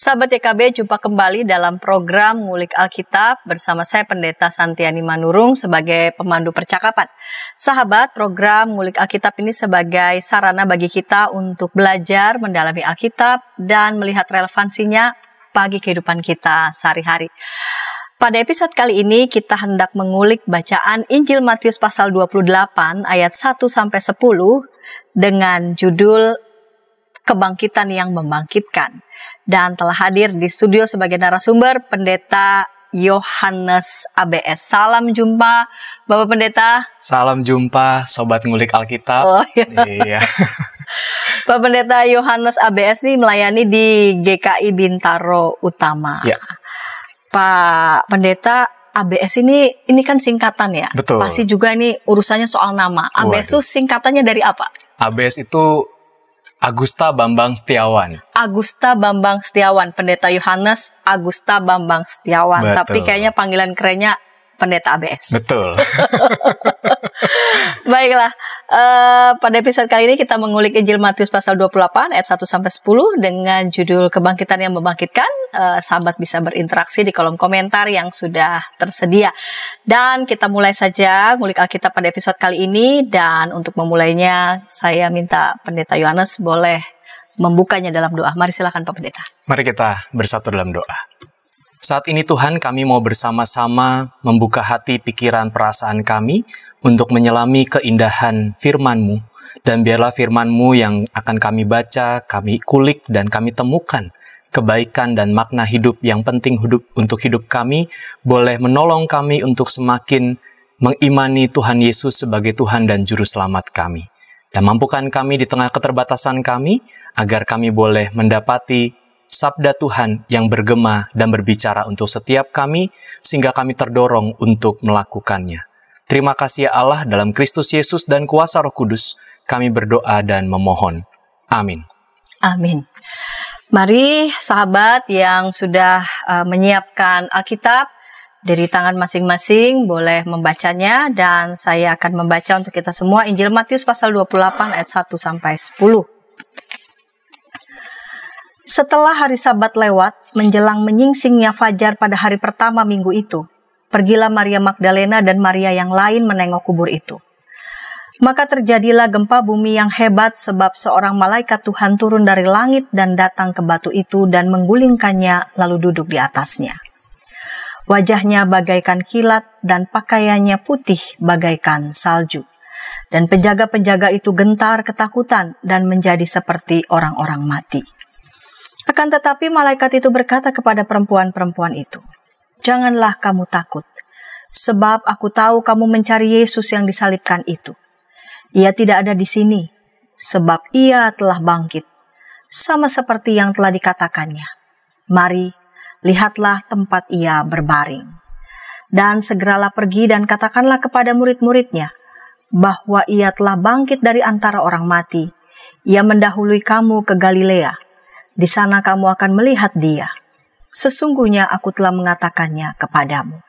Sahabat YKB, jumpa kembali dalam program Ngulik Alkitab bersama saya Pendeta Santiani Manurung sebagai pemandu percakapan. Sahabat, program Ngulik Alkitab ini sebagai sarana bagi kita untuk belajar mendalami Alkitab dan melihat relevansinya bagi kehidupan kita sehari-hari. Pada episode kali ini kita hendak mengulik bacaan Injil Matius pasal 28 ayat 1-10 dengan judul Kebangkitan yang Membangkitkan. Dan telah hadir di studio sebagai narasumber Pendeta Yohanes ABS. Salam jumpa Bapak Pendeta. Salam jumpa Sobat Ngulik Alkitab. Oh, iya. Bapak Pendeta Yohanes ABS ini melayani di GKI Bintaro Utama. Ya. Pak Pendeta, ABS ini kan singkatan ya? Betul. Pasti juga ini urusannya soal nama. ABS itu singkatannya dari apa? ABS itu Agusta Bambang Setiawan. Agusta Bambang Setiawan, Pendeta Yohanes Agusta Bambang Setiawan. Betul. Tapi kayaknya panggilan kerennya Pendeta ABS. Betul. Baiklah, pada episode kali ini kita mengulik Injil Matius pasal 28 ayat 1-10 dengan judul Kebangkitan yang Membangkitkan. Sahabat bisa berinteraksi di kolom komentar yang sudah tersedia. Dan kita mulai saja ngulik Alkitab pada episode kali ini. Dan untuk memulainya saya minta Pendeta Yohanes boleh membukanya dalam doa. Mari silakan Pak Pendeta. Mari kita bersatu dalam doa. Saat ini Tuhan, kami mau bersama-sama membuka hati, pikiran, perasaan kami untuk menyelami keindahan firman-Mu. Dan biarlah firman-Mu yang akan kami baca, kami kulik, dan kami temukan kebaikan dan makna hidup yang penting untuk hidup kami, boleh menolong kami untuk semakin mengimani Tuhan Yesus sebagai Tuhan dan Juru Selamat kami. Dan mampukan kami di tengah keterbatasan kami, agar kami boleh mendapati sabda Tuhan yang bergema dan berbicara untuk setiap kami, sehingga kami terdorong untuk melakukannya. Terima kasih ya Allah, dalam Kristus Yesus dan kuasa Roh Kudus, kami berdoa dan memohon. Amin. Amin. Mari sahabat yang sudah menyiapkan Alkitab dari tangan masing-masing boleh membacanya, dan saya akan membaca untuk kita semua Injil Matius pasal 28 ayat 1-10. Setelah hari Sabat lewat, menjelang menyingsingnya fajar pada hari pertama minggu itu, pergilah Maria Magdalena dan Maria yang lain menengok kubur itu. Maka terjadilah gempa bumi yang hebat sebab seorang malaikat Tuhan turun dari langit dan datang ke batu itu dan menggulingkannya lalu duduk di atasnya. Wajahnya bagaikan kilat dan pakaiannya putih bagaikan salju. Dan penjaga-penjaga itu gentar ketakutan dan menjadi seperti orang-orang mati. Akan tetapi malaikat itu berkata kepada perempuan-perempuan itu, "Janganlah kamu takut, sebab aku tahu kamu mencari Yesus yang disalibkan itu. Ia tidak ada di sini, sebab ia telah bangkit, sama seperti yang telah dikatakannya. Mari, lihatlah tempat ia berbaring. Dan segeralah pergi dan katakanlah kepada murid-muridnya, bahwa ia telah bangkit dari antara orang mati. Ia mendahului kamu ke Galilea. Di sana kamu akan melihat dia. Sesungguhnya aku telah mengatakannya kepadamu."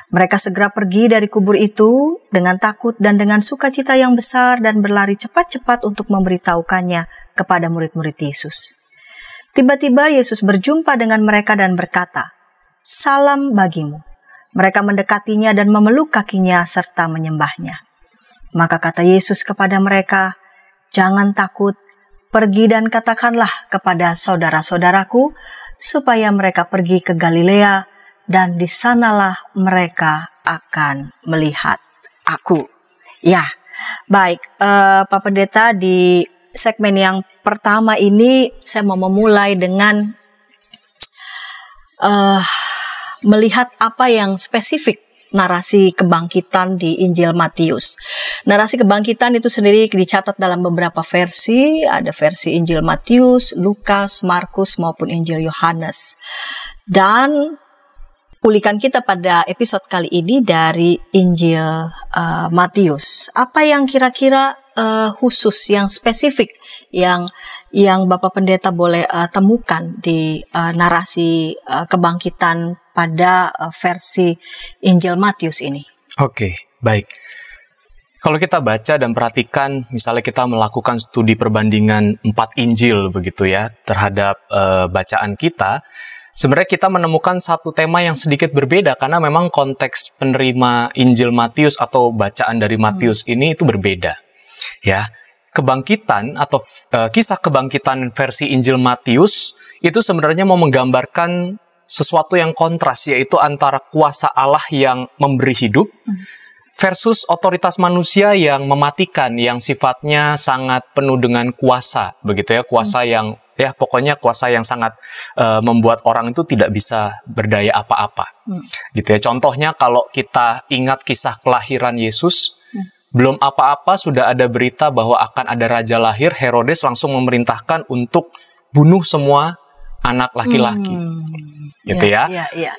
Mereka segera pergi dari kubur itu dengan takut dan dengan sukacita yang besar dan berlari cepat-cepat untuk memberitahukannya kepada murid-murid Yesus. Tiba-tiba Yesus berjumpa dengan mereka dan berkata, "Salam bagimu." Mereka mendekatinya dan memeluk kakinya serta menyembahnya. Maka kata Yesus kepada mereka, "Jangan takut. Pergi dan katakanlah kepada saudara-saudaraku supaya mereka pergi ke Galilea, dan di sanalah mereka akan melihat aku." Ya, baik Pak Pendeta, di segmen yang pertama ini saya mau memulai dengan melihat apa yang spesifik narasi kebangkitan di Injil Matius. Narasi kebangkitan itu sendiri dicatat dalam beberapa versi, ada versi Injil Matius, Lukas, Markus maupun Injil Yohanes. Dan ulikan kita pada episode kali ini dari Injil Matius. Apa yang kira-kira khusus, yang spesifik, yang Bapak Pendeta boleh temukan di narasi kebangkitan pada versi Injil Matius ini? Oke, baik. Kalau kita baca dan perhatikan, misalnya kita melakukan studi perbandingan 4 Injil begitu ya, terhadap bacaan kita, sebenarnya kita menemukan satu tema yang sedikit berbeda, karena memang konteks penerima Injil Matius atau bacaan dari Matius ini itu berbeda. Ya, kebangkitan atau kisah kebangkitan versi Injil Matius itu sebenarnya mau menggambarkan sesuatu yang kontras, yaitu antara kuasa Allah yang memberi hidup versus otoritas manusia yang mematikan, yang sifatnya sangat penuh dengan kuasa, begitu ya, kuasa yang, ya pokoknya kuasa yang sangat membuat orang itu tidak bisa berdaya apa-apa, gitu ya. Contohnya kalau kita ingat kisah kelahiran Yesus, belum apa-apa sudah ada berita bahwa akan ada raja lahir, Herodes langsung memerintahkan untuk bunuh semua anak laki-laki, gitu ya.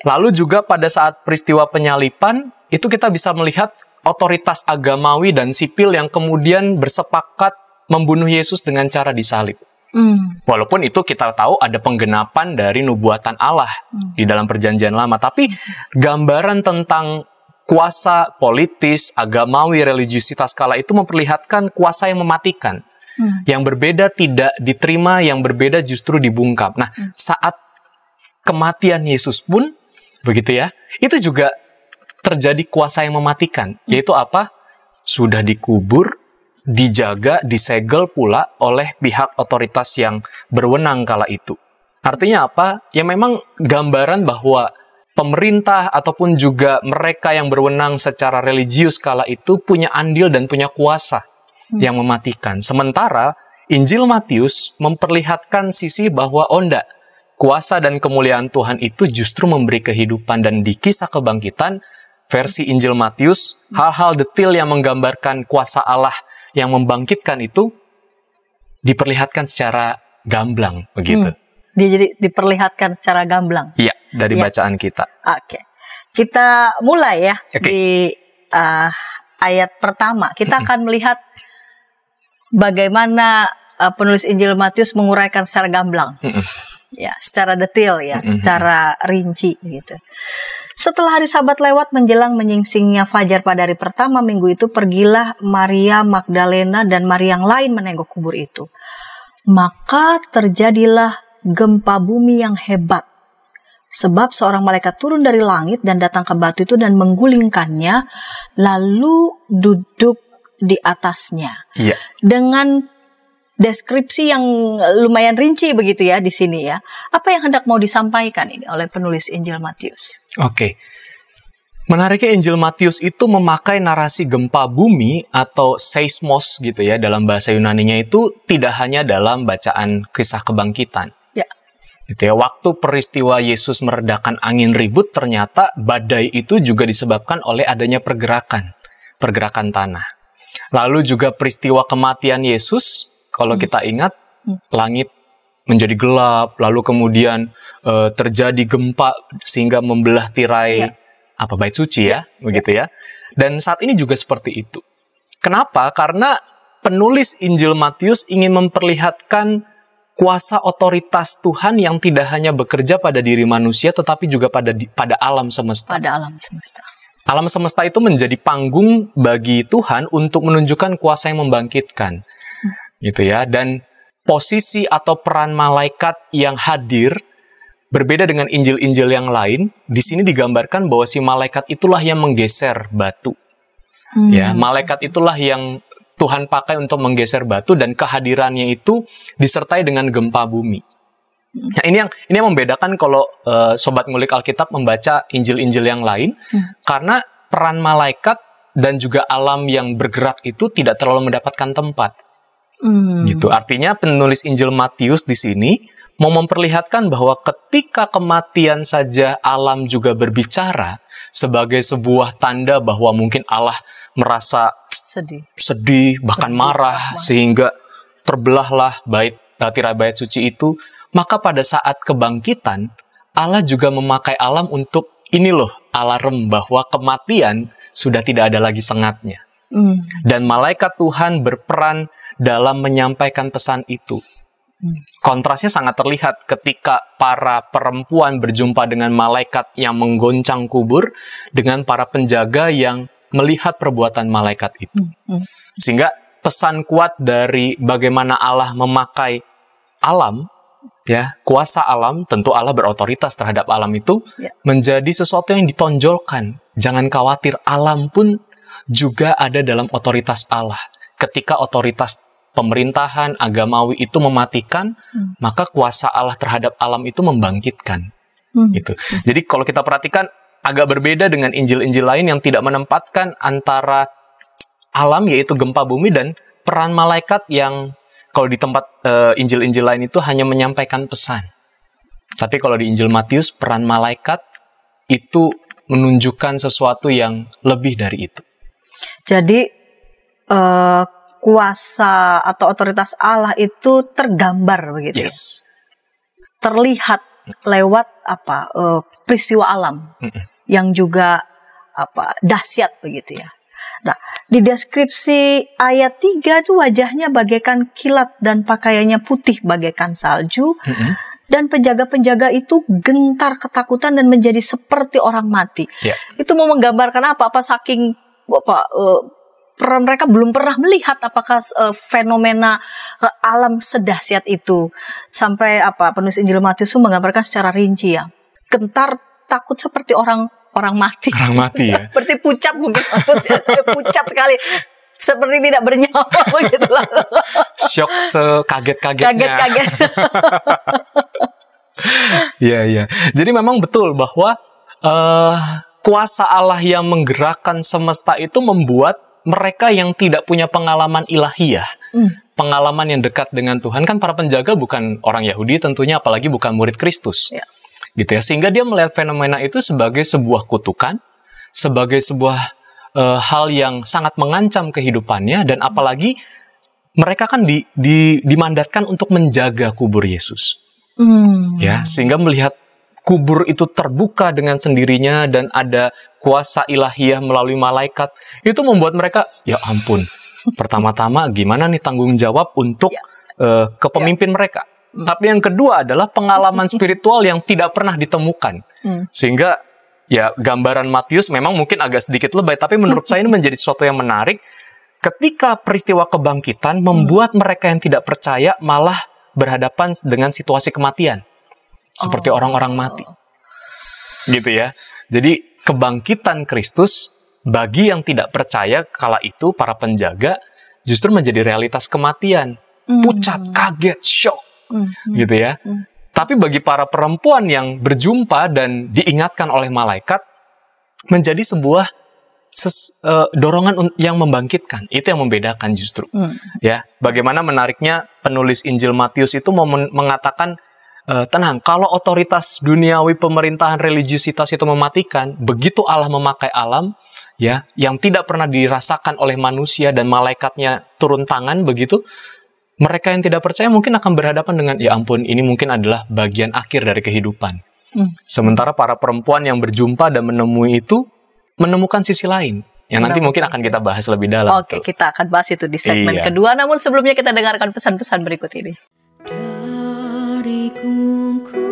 Lalu juga pada saat peristiwa penyalipan, itu kita bisa melihat otoritas agamawi dan sipil yang kemudian bersepakat membunuh Yesus dengan cara disalib. Walaupun itu kita tahu ada penggenapan dari nubuatan Allah di dalam perjanjian lama. Tapi gambaran tentang kuasa politis, agamawi, religiusitas kala itu memperlihatkan kuasa yang mematikan. Yang berbeda tidak diterima, yang berbeda justru dibungkam. Nah, saat kematian Yesus pun, begitu ya, itu juga terjadi kuasa yang mematikan, yaitu apa? Sudah dikubur, dijaga, disegel pula oleh pihak otoritas yang berwenang kala itu. Artinya apa? Ya memang gambaran bahwa pemerintah ataupun juga mereka yang berwenang secara religius kala itu punya andil dan punya kuasa yang mematikan. Sementara Injil Matius memperlihatkan sisi bahwa enggak, kuasa dan kemuliaan Tuhan itu justru memberi kehidupan. Dan di kisah kebangkitan versi Injil Matius, hal-hal detail yang menggambarkan kuasa Allah yang membangkitkan itu diperlihatkan secara gamblang, begitu. Jadi diperlihatkan secara gamblang. Iya, dari bacaan kita. Oke. Kita mulai ya di ayat pertama. Kita akan melihat bagaimana penulis Injil Matius menguraikan secara gamblang. Ya, secara detail ya, secara rinci gitu. Setelah hari Sabat lewat menjelang menyingsingnya fajar pada hari pertama minggu itu, pergilah Maria Magdalena dan Maria yang lain menengok kubur itu. Maka terjadilah gempa bumi yang hebat, sebab seorang malaikat turun dari langit dan datang ke batu itu dan menggulingkannya, lalu duduk di atasnya. Dengan deskripsi yang lumayan rinci begitu ya di sini ya. Apa yang hendak mau disampaikan ini oleh penulis Injil Matius? Oke. Menariknya Injil Matius itu memakai narasi gempa bumi atau seismos gitu ya, dalam bahasa Yunaninya itu tidak hanya dalam bacaan kisah kebangkitan. Gitu ya, waktu peristiwa Yesus meredakan angin ribut, ternyata badai itu juga disebabkan oleh adanya pergerakan tanah. Lalu juga peristiwa kematian Yesus, kalau kita ingat, langit menjadi gelap, lalu kemudian terjadi gempa sehingga membelah tirai bait suci ya, begitu ya. Dan saat ini juga seperti itu. Kenapa? Karena penulis Injil Matius ingin memperlihatkan kuasa otoritas Tuhan yang tidak hanya bekerja pada diri manusia, tetapi juga pada alam semesta. Pada alam semesta. Alam semesta itu menjadi panggung bagi Tuhan untuk menunjukkan kuasa yang membangkitkan. Gitu ya. Dan posisi atau peran malaikat yang hadir berbeda dengan Injil-Injil yang lain. Di sini digambarkan bahwa si malaikat itulah yang menggeser batu. Ya, malaikat itulah yang Tuhan pakai untuk menggeser batu, dan kehadirannya itu disertai dengan gempa bumi. Nah, ini yang membedakan kalau Sobat Ngulik Alkitab membaca Injil-Injil yang lain, karena peran malaikat dan juga alam yang bergerak itu tidak terlalu mendapatkan tempat. Gitu. Artinya penulis Injil Matius di sini mau memperlihatkan bahwa ketika kematian saja alam juga berbicara sebagai sebuah tanda bahwa mungkin Allah merasa sedih, bahkan marah, sehingga terbelahlah tirai bait suci itu. Maka pada saat kebangkitan, Allah juga memakai alam untuk ini loh, alarm bahwa kematian sudah tidak ada lagi sengatnya. Dan malaikat Tuhan berperan dalam menyampaikan pesan itu. Kontrasnya sangat terlihat ketika para perempuan berjumpa dengan malaikat yang menggoncang kubur, dengan para penjaga yang melihat perbuatan malaikat itu. Sehingga pesan kuat dari bagaimana Allah memakai alam, ya, kuasa alam, tentu Allah berotoritas terhadap alam itu, menjadi sesuatu yang ditonjolkan. Jangan khawatir, alam pun juga ada dalam otoritas Allah. Ketika otoritas pemerintahan, agamawi itu mematikan, maka kuasa Allah terhadap alam itu membangkitkan. Gitu. Jadi kalau kita perhatikan, agak berbeda dengan Injil-Injil lain yang tidak menempatkan antara alam, yaitu gempa bumi, dan peran malaikat yang kalau di tempat Injil-Injil lain itu hanya menyampaikan pesan. Tapi kalau di Injil Matius, peran malaikat itu menunjukkan sesuatu yang lebih dari itu. Jadi kuasa atau otoritas Allah itu tergambar begitu, ya? Terlihat lewat peristiwa alam yang juga dahsyat begitu, ya. Nah, di deskripsi ayat 3 itu wajahnya bagaikan kilat dan pakaiannya putih bagaikan salju. Dan penjaga-penjaga itu gentar ketakutan dan menjadi seperti orang mati. Itu mau menggambarkan apa? Apa saking mereka belum pernah melihat apakah fenomena alam sedahsyat itu. Sampai penulis Injil Matius itu menggambarkan secara rinci, ya. Gentar takut seperti orang mati. Orang mati, ya. Seperti pucat mungkin maksudnya. Saya pucat sekali. Seperti tidak bernyawa begitulah. Syok sekaget-kagetnya. Kaget-kaget. Iya. Jadi memang betul bahwa kuasa Allah yang menggerakkan semesta itu membuat mereka yang tidak punya pengalaman ilahiyah, pengalaman yang dekat dengan Tuhan, kan para penjaga bukan orang Yahudi tentunya, apalagi bukan murid Kristus. Gitu ya. Sehingga dia melihat fenomena itu sebagai sebuah kutukan, sebagai sebuah hal yang sangat mengancam kehidupannya, dan apalagi mereka kan dimandatkan untuk menjaga kubur Yesus. Ya, sehingga melihat kubur itu terbuka dengan sendirinya dan ada kuasa ilahiyah melalui malaikat, itu membuat mereka, ya ampun, pertama-tama gimana nih tanggung jawab untuk kepemimpin mereka. Tapi yang kedua adalah pengalaman spiritual yang tidak pernah ditemukan. Sehingga ya gambaran Matius memang mungkin agak sedikit lebay, tapi menurut saya ini menjadi sesuatu yang menarik. Ketika peristiwa kebangkitan membuat mereka yang tidak percaya malah berhadapan dengan situasi kematian. Seperti orang-orang mati. Gitu ya. Jadi kebangkitan Kristus bagi yang tidak percaya kala itu, para penjaga, justru menjadi realitas kematian. Pucat, kaget, syok. Gitu ya. Tapi bagi para perempuan yang berjumpa dan diingatkan oleh malaikat, menjadi sebuah dorongan yang membangkitkan. Itu yang membedakan justru. Ya, bagaimana menariknya penulis Injil Matius itu mau mengatakan, tenang, kalau otoritas duniawi, pemerintahan, religiusitas itu mematikan, begitu Allah memakai alam, ya, yang tidak pernah dirasakan oleh manusia dan malaikatnya turun tangan begitu, mereka yang tidak percaya mungkin akan berhadapan dengan, ya ampun, ini mungkin adalah bagian akhir dari kehidupan. Sementara para perempuan yang berjumpa dan menemui itu, menemukan sisi lain, yang nanti mungkin akan kita bahas lebih dalam. Oke, kita akan bahas itu di segmen kedua, namun sebelumnya kita dengarkan pesan-pesan berikut ini. Dari kungkungan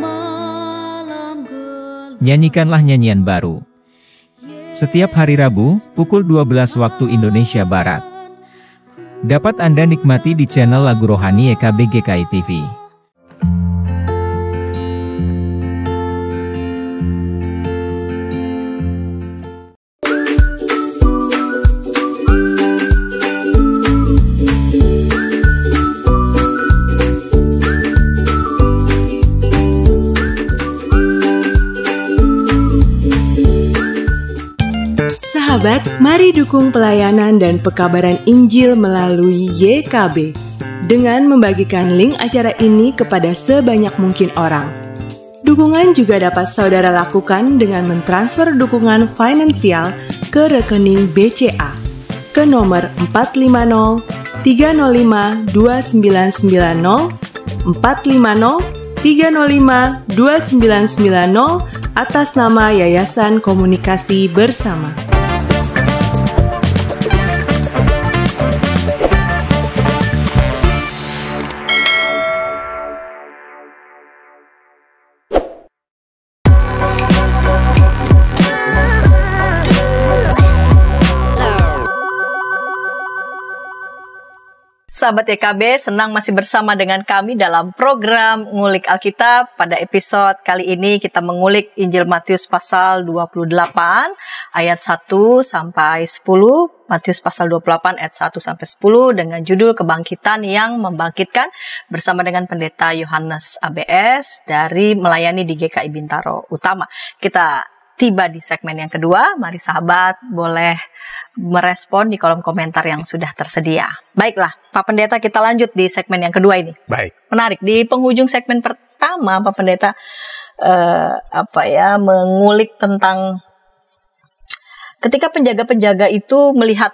malam gelap. Nyanyikanlah nyanyian baru. Setiap hari Rabu, pukul 12 waktu Indonesia Barat. Dapat Anda nikmati di channel Lagu Rohani YKB GKI TV. Sahabat, mari dukung pelayanan dan pekabaran Injil melalui YKB dengan membagikan link acara ini kepada sebanyak mungkin orang. Dukungan juga dapat saudara lakukan dengan mentransfer dukungan finansial ke rekening BCA ke nomor 450 305 2990 450 305 2990 atas nama Yayasan Komunikasi Bersama. Sahabat YKB, senang masih bersama dengan kami dalam program Ngulik Alkitab. Pada episode kali ini kita mengulik Injil Matius pasal 28 ayat 1 sampai 10. Matius pasal 28 ayat 1 sampai 10 dengan judul Kebangkitan yang Membangkitkan bersama dengan Pendeta Yohanes ABS dari melayani di GKI Bintaro Utama. Kita tiba di segmen yang kedua. Mari sahabat boleh merespon di kolom komentar yang sudah tersedia. Baiklah, Pak Pendeta, kita lanjut di segmen yang kedua ini. Baik. Menarik, di penghujung segmen pertama Pak Pendeta mengulik tentang ketika penjaga-penjaga itu melihat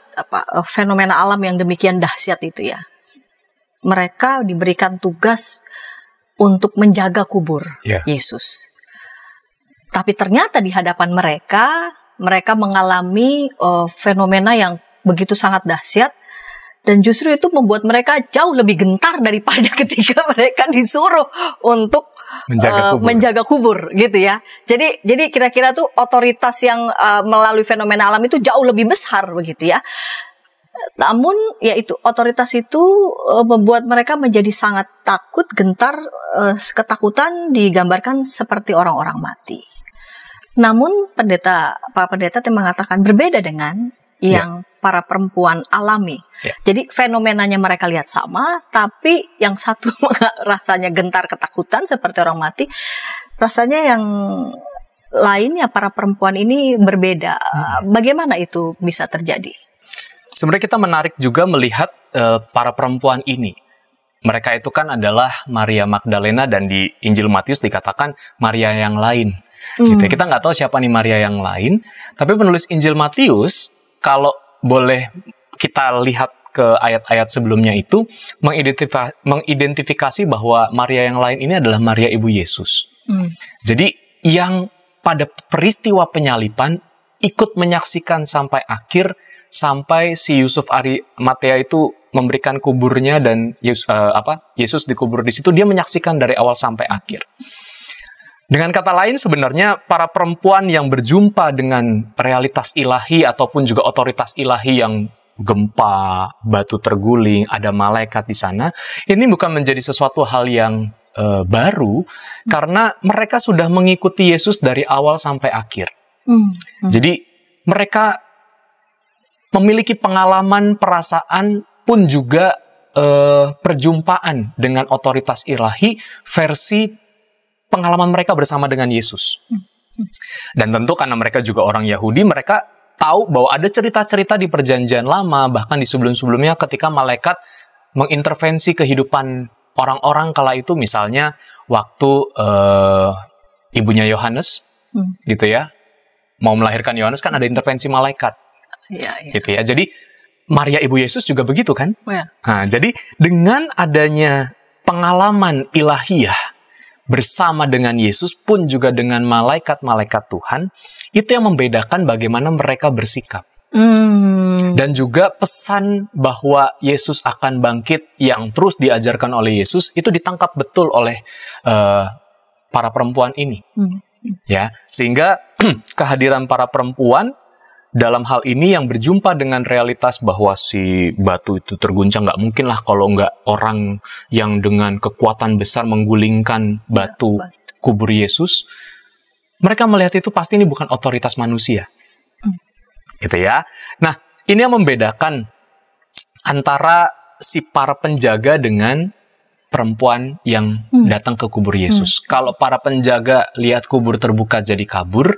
fenomena alam yang demikian dahsyat itu ya. Mereka diberikan tugas untuk menjaga kubur Yesus. Tapi ternyata di hadapan mereka mengalami fenomena yang begitu sangat dahsyat, dan justru itu membuat mereka jauh lebih gentar daripada ketika mereka disuruh untuk menjaga kubur gitu ya. Jadi kira-kira tuh otoritas yang melalui fenomena alam itu jauh lebih besar begitu ya. Namun yaitu otoritas itu membuat mereka menjadi sangat takut, gentar, ketakutan digambarkan seperti orang-orang mati. Namun Pak Pendeta mengatakan berbeda dengan yang para perempuan alami. Jadi fenomenanya mereka lihat sama, tapi yang satu rasanya gentar ketakutan seperti orang mati, rasanya yang lainnya para perempuan ini berbeda. Bagaimana itu bisa terjadi? Sebenarnya kita menarik juga melihat para perempuan ini. Mereka itu kan adalah Maria Magdalena, dan di Injil Matius dikatakan Maria yang lain. Gitu ya. Kita nggak tahu siapa nih Maria yang lain, tapi penulis Injil Matius, kalau boleh kita lihat ke ayat-ayat sebelumnya itu, mengidentifikasi bahwa Maria yang lain ini adalah Maria Ibu Yesus. Jadi yang pada peristiwa penyaliban ikut menyaksikan sampai akhir, sampai si Yusuf Arimatea itu memberikan kuburnya dan Yesus dikubur di situ, dia menyaksikan dari awal sampai akhir. Dengan kata lain, sebenarnya para perempuan yang berjumpa dengan realitas ilahi ataupun juga otoritas ilahi yang gempa, batu terguling, ada malaikat di sana, ini bukan menjadi sesuatu hal yang baru, karena mereka sudah mengikuti Yesus dari awal sampai akhir. Jadi mereka memiliki pengalaman, perasaan, pun juga perjumpaan dengan otoritas ilahi versi pengalaman mereka bersama dengan Yesus. Dan tentu karena mereka juga orang Yahudi, mereka tahu bahwa ada cerita-cerita di Perjanjian Lama, bahkan di sebelum-sebelumnya ketika malaikat mengintervensi kehidupan orang-orang kala itu, misalnya waktu ibunya Yohanes, gitu ya, mau melahirkan Yohanes kan ada intervensi malaikat. Gitu ya. Jadi Maria Ibu Yesus juga begitu kan? Nah, jadi dengan adanya pengalaman ilahiyah bersama dengan Yesus pun juga dengan malaikat-malaikat Tuhan, itu yang membedakan bagaimana mereka bersikap. Dan juga pesan bahwa Yesus akan bangkit yang terus diajarkan oleh Yesus, itu ditangkap betul oleh para perempuan ini. Ya, sehingga kehadiran para perempuan dalam hal ini yang berjumpa dengan realitas bahwa si batu itu terguncang, nggak mungkin lah kalau nggak orang yang dengan kekuatan besar menggulingkan batu kubur Yesus. Mereka melihat itu pasti ini bukan otoritas manusia. Gitu ya. Nah, ini yang membedakan antara si para penjaga dengan perempuan yang datang ke kubur Yesus. Kalau para penjaga lihat kubur terbuka jadi kabur.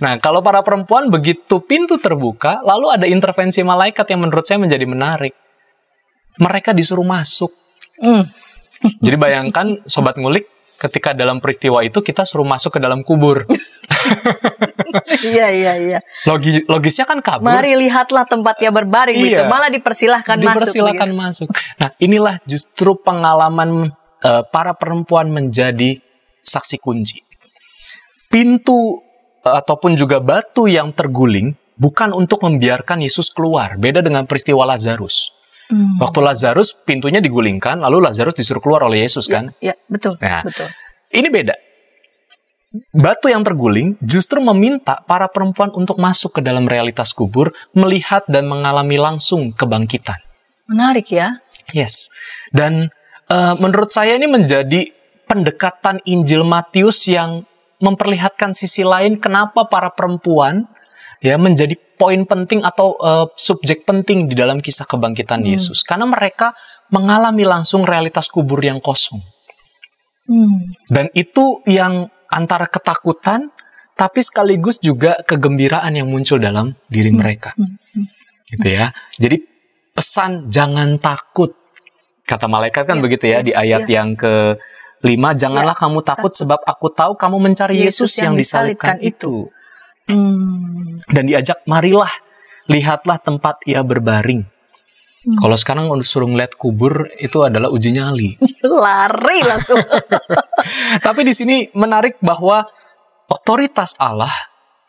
Nah, kalau para perempuan begitu pintu terbuka, lalu ada intervensi malaikat yang menurut saya menjadi menarik. Mereka disuruh masuk. Jadi bayangkan, Sobat Ngulik, ketika dalam peristiwa itu kita suruh masuk ke dalam kubur. Iya. Logisnya kan kabur. Mari lihatlah tempatnya berbaring gitu. Malah dipersilahkan masuk. Nah, inilah justru pengalaman para perempuan menjadi saksi kunci. Pintu ataupun juga batu yang terguling bukan untuk membiarkan Yesus keluar. Beda dengan peristiwa Lazarus. Waktu Lazarus pintunya digulingkan, lalu Lazarus disuruh keluar oleh Yesus kan? Ya, betul. Nah, betul. Ini beda. Batu yang terguling justru meminta para perempuan untuk masuk ke dalam realitas kubur, melihat dan mengalami langsung kebangkitan. Menarik ya. Yes. Dan menurut saya ini menjadi pendekatan Injil Matius yang memperlihatkan sisi lain kenapa para perempuan ya menjadi poin penting atau subjek penting di dalam kisah kebangkitan Yesus. Karena mereka mengalami langsung realitas kubur yang kosong. Dan itu yang antara ketakutan tapi sekaligus juga kegembiraan yang muncul dalam diri mereka. Gitu ya. Jadi pesan jangan takut. Kata malaikat kan begitu ya di ayat yang ke-5, janganlah kamu takut sebab aku tahu kamu mencari Yesus yang disalibkan itu. Dan diajak, marilah, lihatlah tempat ia berbaring. Kalau sekarang suruh ngeliat kubur itu adalah uji nyali. Lari langsung. Tapi di sini menarik bahwa otoritas Allah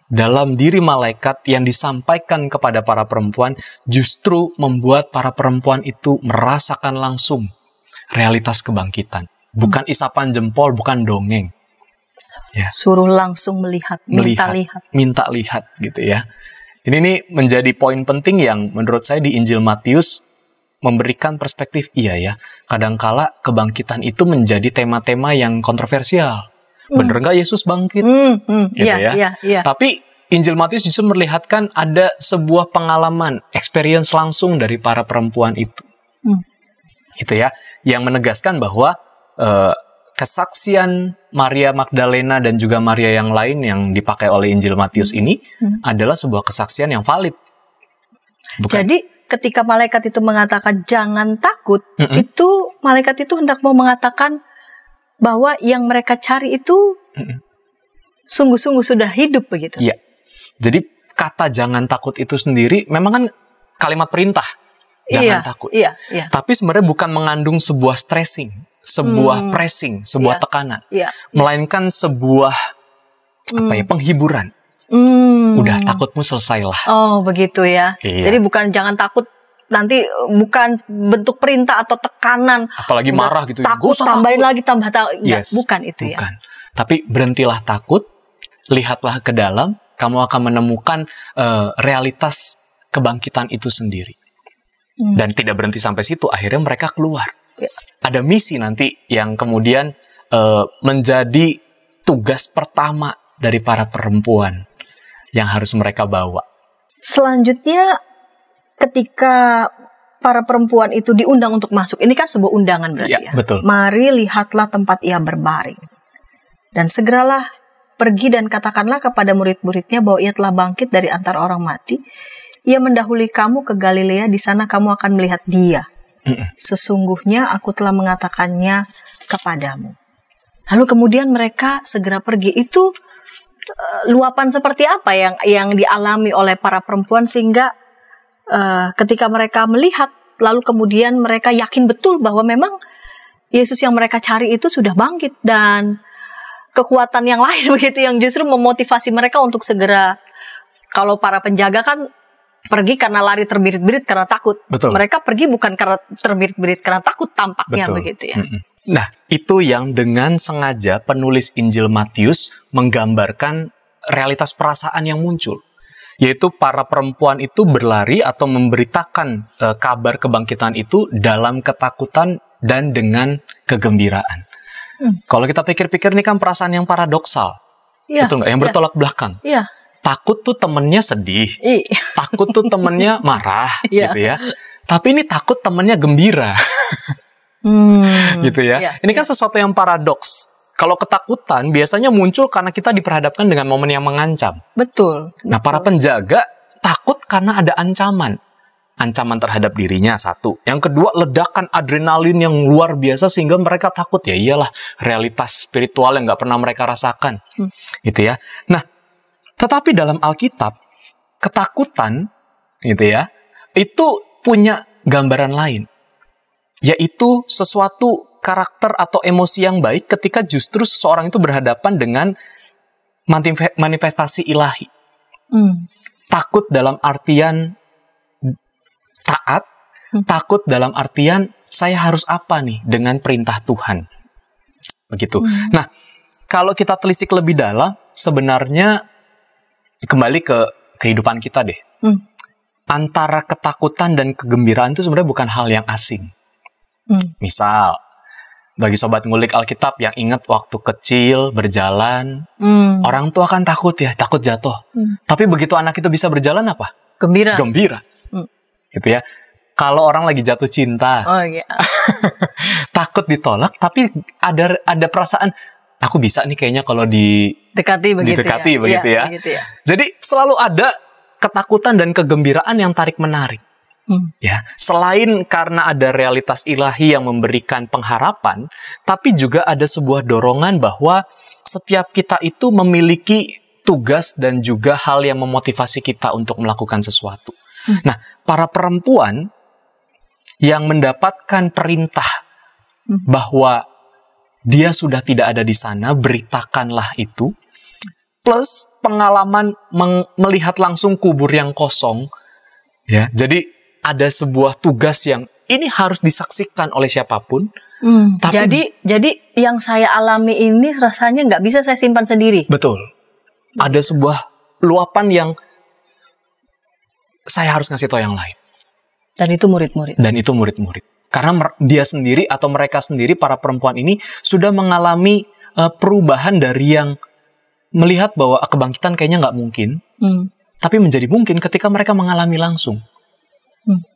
dalam diri malaikat yang disampaikan kepada para perempuan justru membuat para perempuan itu merasakan langsung realitas kebangkitan. Bukan isapan jempol, bukan dongeng. Ya. Suruh langsung melihat, minta lihat gitu ya. Ini menjadi poin penting yang menurut saya di Injil Matius memberikan perspektif iya ya. Kadangkala kebangkitan itu menjadi tema-tema yang kontroversial. Bener nggak Yesus bangkit? Gitu ya. Tapi Injil Matius justru melihatkan ada sebuah pengalaman, experience langsung dari para perempuan itu. Gitu ya. Yang menegaskan bahwa kesaksian Maria Magdalena dan juga Maria yang lain yang dipakai oleh Injil Matius ini adalah sebuah kesaksian yang valid. Bukan? Jadi ketika malaikat itu mengatakan jangan takut, itu malaikat itu hendak mau mengatakan bahwa yang mereka cari itu sungguh-sungguh sudah hidup begitu. Iya. Jadi kata jangan takut itu sendiri memang kan kalimat perintah. Jangan takut. Iya. Tapi sebenarnya bukan mengandung sebuah stressing, sebuah pressing, sebuah tekanan. Melainkan sebuah penghiburan. Udah, takutmu selesailah. Oh, begitu ya. Iya. Jadi bukan jangan takut, nanti bukan bentuk perintah atau tekanan. Apalagi marah gitu. Takut, tambahin lagi, tambah. Yes, bukan itu bukan. Tapi berhentilah takut, lihatlah ke dalam, kamu akan menemukan realitas kebangkitan itu sendiri. Dan tidak berhenti sampai situ, akhirnya mereka keluar. Ada misi nanti yang kemudian menjadi tugas pertama dari para perempuan yang harus mereka bawa. Selanjutnya, ketika para perempuan itu diundang untuk masuk, ini kan sebuah undangan berarti ya. Betul. Mari lihatlah tempat ia berbaring. Dan segeralah pergi dan katakanlah kepada murid-muridnya bahwa ia telah bangkit dari antara orang mati. Ia mendahului kamu ke Galilea, di sana kamu akan melihat dia. Sesungguhnya aku telah mengatakannya kepadamu. Lalu kemudian mereka segera pergi. Itu luapan seperti apa yang dialami oleh para perempuan sehingga ketika mereka melihat, lalu kemudian mereka yakin betul bahwa memang Yesus yang mereka cari itu sudah bangkit, dan kekuatan yang lain begitu yang justru memotivasi mereka untuk segera, kalau para penjaga kan pergi karena lari terbirit-birit karena takut. Betul. Mereka pergi bukan karena terbirit-birit, karena takut tampaknya. Betul. Begitu ya. Nah, itu yang dengan sengaja penulis Injil Matius menggambarkan realitas perasaan yang muncul. Yaitu para perempuan itu berlari atau memberitakan kabar kebangkitan itu dalam ketakutan dan dengan kegembiraan. Kalau kita pikir-pikir ini kan perasaan yang paradoksal. Betul nggak? Yang bertolak belakang. Takut tuh temennya sedih. Takut tuh temennya marah. Gitu ya. Tapi ini takut temennya gembira. Gitu ya. Ini kan sesuatu yang paradoks. Kalau ketakutan biasanya muncul karena kita diperhadapkan dengan momen yang mengancam. Betul. Nah, para penjaga takut karena ada ancaman. Ancaman terhadap dirinya, satu. Yang kedua, ledakan adrenalin yang luar biasa sehingga mereka takut. Ya iyalah, realitas spiritual yang nggak pernah mereka rasakan. Gitu ya. Nah, tetapi dalam Alkitab, ketakutan gitu ya, itu punya gambaran lain. Yaitu sesuatu karakter atau emosi yang baik ketika justru seseorang itu berhadapan dengan manifestasi ilahi. Takut dalam artian taat, takut dalam artian saya harus apa nih dengan perintah Tuhan. Begitu. Nah, kalau kita telisik lebih dalam, sebenarnya kembali ke kehidupan kita deh. antara ketakutan dan kegembiraan itu sebenarnya bukan hal yang asing. Misal, bagi sobat ngulik Alkitab yang ingat waktu kecil berjalan, orang tua kan takut ya, takut jatuh. Tapi begitu anak itu bisa berjalan apa? Gembira. Gembira. Gitu ya. Kalau orang lagi jatuh cinta, takut ditolak, tapi ada perasaan, aku bisa nih kayaknya kalau Dekati begitu ya. Jadi selalu ada ketakutan dan kegembiraan yang tarik-menarik. Ya, selain karena ada realitas ilahi yang memberikan pengharapan, tapi juga ada sebuah dorongan bahwa setiap kita itu memiliki tugas dan juga hal yang memotivasi kita untuk melakukan sesuatu. Nah, para perempuan yang mendapatkan perintah bahwa dia sudah tidak ada di sana, beritakanlah itu, plus pengalaman melihat langsung kubur yang kosong, ya. Jadi ada sebuah tugas yang ini harus disaksikan oleh siapapun. Tapi, jadi yang saya alami ini rasanya nggak bisa saya simpan sendiri. Betul. Ada sebuah luapan yang saya harus ngasih tahu yang lain. Dan itu murid-murid. Karena dia sendiri atau mereka sendiri, para perempuan ini, sudah mengalami perubahan dari yang melihat bahwa kebangkitan kayaknya nggak mungkin, tapi menjadi mungkin ketika mereka mengalami langsung.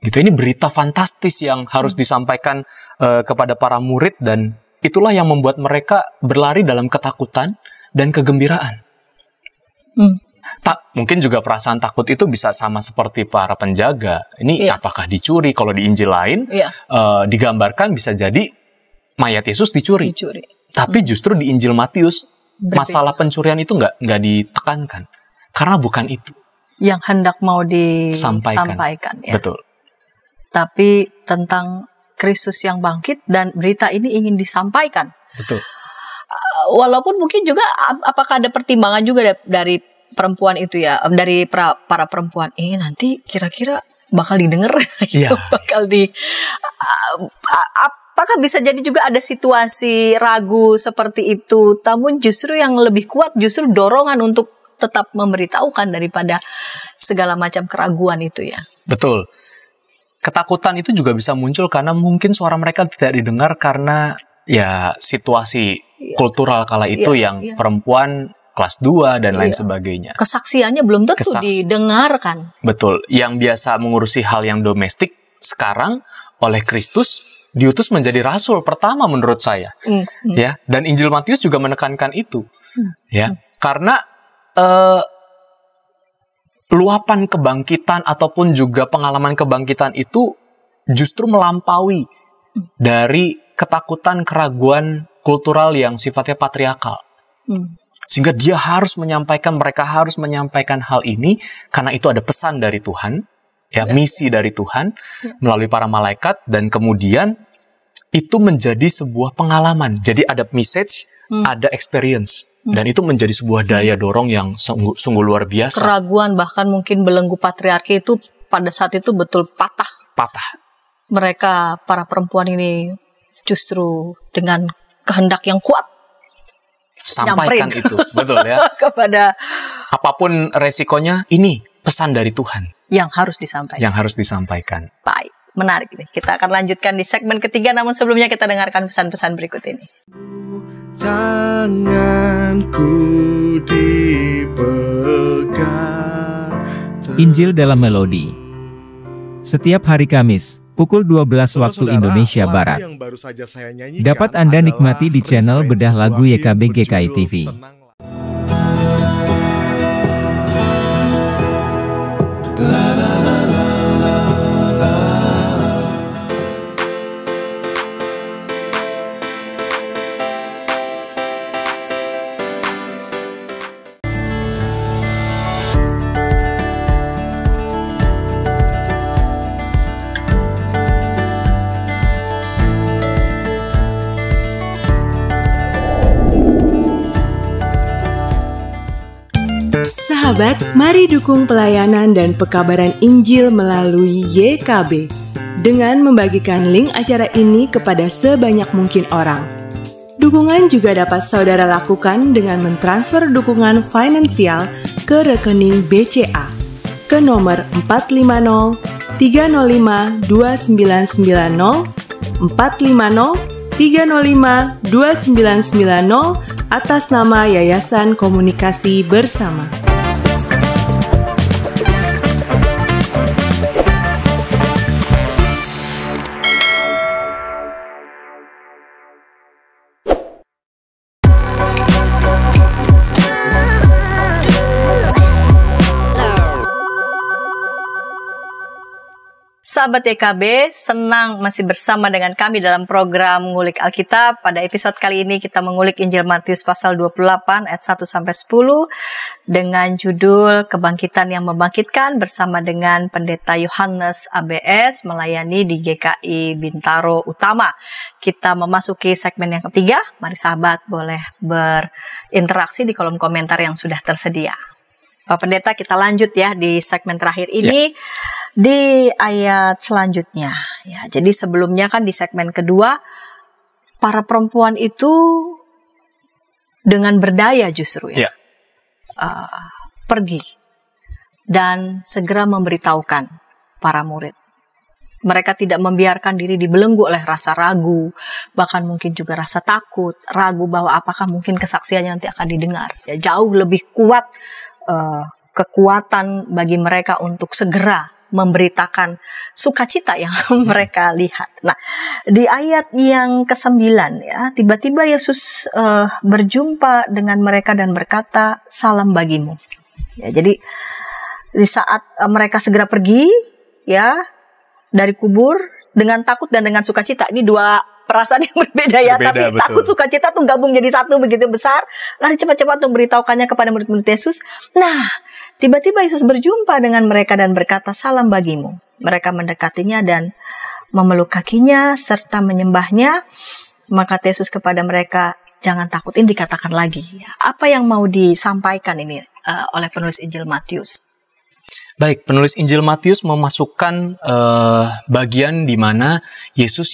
Gitu, ini berita fantastis yang harus disampaikan kepada para murid, dan itulah yang membuat mereka berlari dalam ketakutan dan kegembiraan. Mungkin juga perasaan takut itu bisa sama seperti para penjaga. Ini apakah dicuri? Kalau di Injil lain digambarkan bisa jadi mayat Yesus dicuri. Tapi justru di Injil Matius masalah pencurian itu nggak ditekankan, karena bukan itu yang hendak mau disampaikan. Ya. Betul. Tapi tentang Kristus yang bangkit, dan berita ini ingin disampaikan. Betul. Walaupun mungkin juga apakah ada pertimbangan juga dari perempuan itu ya, dari para perempuan ini nanti kira-kira bakal didengar, apakah bisa jadi juga ada situasi ragu seperti itu, namun justru yang lebih kuat justru dorongan untuk tetap memberitahukan daripada segala macam keraguan itu ya. Betul. Ketakutan itu juga bisa muncul karena mungkin suara mereka tidak didengar karena ya situasi kultural kala itu yang perempuan kelas 2 dan lain sebagainya. Kesaksiannya belum tentu didengarkan. Betul. Yang biasa mengurusi hal yang domestik sekarang oleh Kristus diutus menjadi rasul pertama menurut saya. Ya, dan Injil Matius juga menekankan itu. Ya, karena luapan kebangkitan ataupun juga pengalaman kebangkitan itu justru melampaui dari ketakutan, keraguan kultural yang sifatnya patriarkal. Sehingga mereka harus menyampaikan hal ini karena itu ada pesan dari Tuhan, ya, misi dari Tuhan melalui para malaikat, dan kemudian itu menjadi sebuah pengalaman. Jadi ada message, ada experience. Dan itu menjadi sebuah daya dorong yang sungguh luar biasa. Keraguan, bahkan mungkin belenggu patriarki itu pada saat itu betul patah. Mereka, para perempuan ini justru dengan kehendak yang kuat sampaikan itu. Betul ya. Kepada apapun resikonya, ini pesan dari Tuhan yang harus disampaikan. Baik, menarik nih. Kita akan lanjutkan di segmen ketiga, namun sebelumnya kita dengarkan pesan-pesan berikut ini. Tanganku dipegang. Injil dalam Melodi. Setiap hari Kamis, pukul 12 waktu Indonesia Barat. Dapat Anda nikmati di channel Bedah Lagu YKB GKI TV. Sahabat, mari dukung pelayanan dan pekabaran Injil melalui YKB dengan membagikan link acara ini kepada sebanyak mungkin orang. Dukungan juga dapat saudara lakukan dengan mentransfer dukungan finansial ke rekening BCA. ke nomor 450 305 2990, 450 305 2990 atas nama Yayasan Komunikasi Bersama. Sahabat YKB, senang masih bersama dengan kami dalam program Ngulik Alkitab. Pada episode kali ini kita mengulik Injil Matius pasal 28 ayat 1-10 dengan judul Kebangkitan yang Membangkitkan bersama dengan Pendeta Yohanes ABS melayani di GKI Bintaro Utama. Kita memasuki segmen yang ketiga. Mari sahabat boleh berinteraksi di kolom komentar yang sudah tersedia. Pak Pendeta, kita lanjut ya di segmen terakhir ini. Di ayat selanjutnya ya. Jadi sebelumnya kan di segmen kedua para perempuan itu dengan berdaya justru ya. Pergi dan segera memberitahukan para murid. Mereka tidak membiarkan diri dibelenggu oleh rasa ragu, bahkan mungkin juga rasa takut, ragu bahwa apakah mungkin kesaksiannya nanti akan didengar. Ya, jauh lebih kuat kekuatan bagi mereka untuk segera memberitakan sukacita yang mereka lihat. Nah, di ayat yang ke-9 ya, tiba-tiba Yesus berjumpa dengan mereka dan berkata, "Salam bagimu." Ya, jadi di saat mereka segera pergi ya dari kubur dengan takut dan dengan sukacita. Ini dua perasaan yang berbeda ya, tapi betul. Takut sukacita tuh gabung jadi satu begitu besar. Lari cepat-cepat untuk beritahukannya kepada murid-murid Yesus. Nah, tiba-tiba Yesus berjumpa dengan mereka dan berkata, "Salam bagimu." Mereka mendekatinya dan memeluk kakinya serta menyembahnya. Maka Yesus kepada mereka, "Jangan takut." Ini dikatakan lagi. Apa yang mau disampaikan ini oleh penulis Injil Matius? Baik, penulis Injil Matius memasukkan bagian di mana Yesus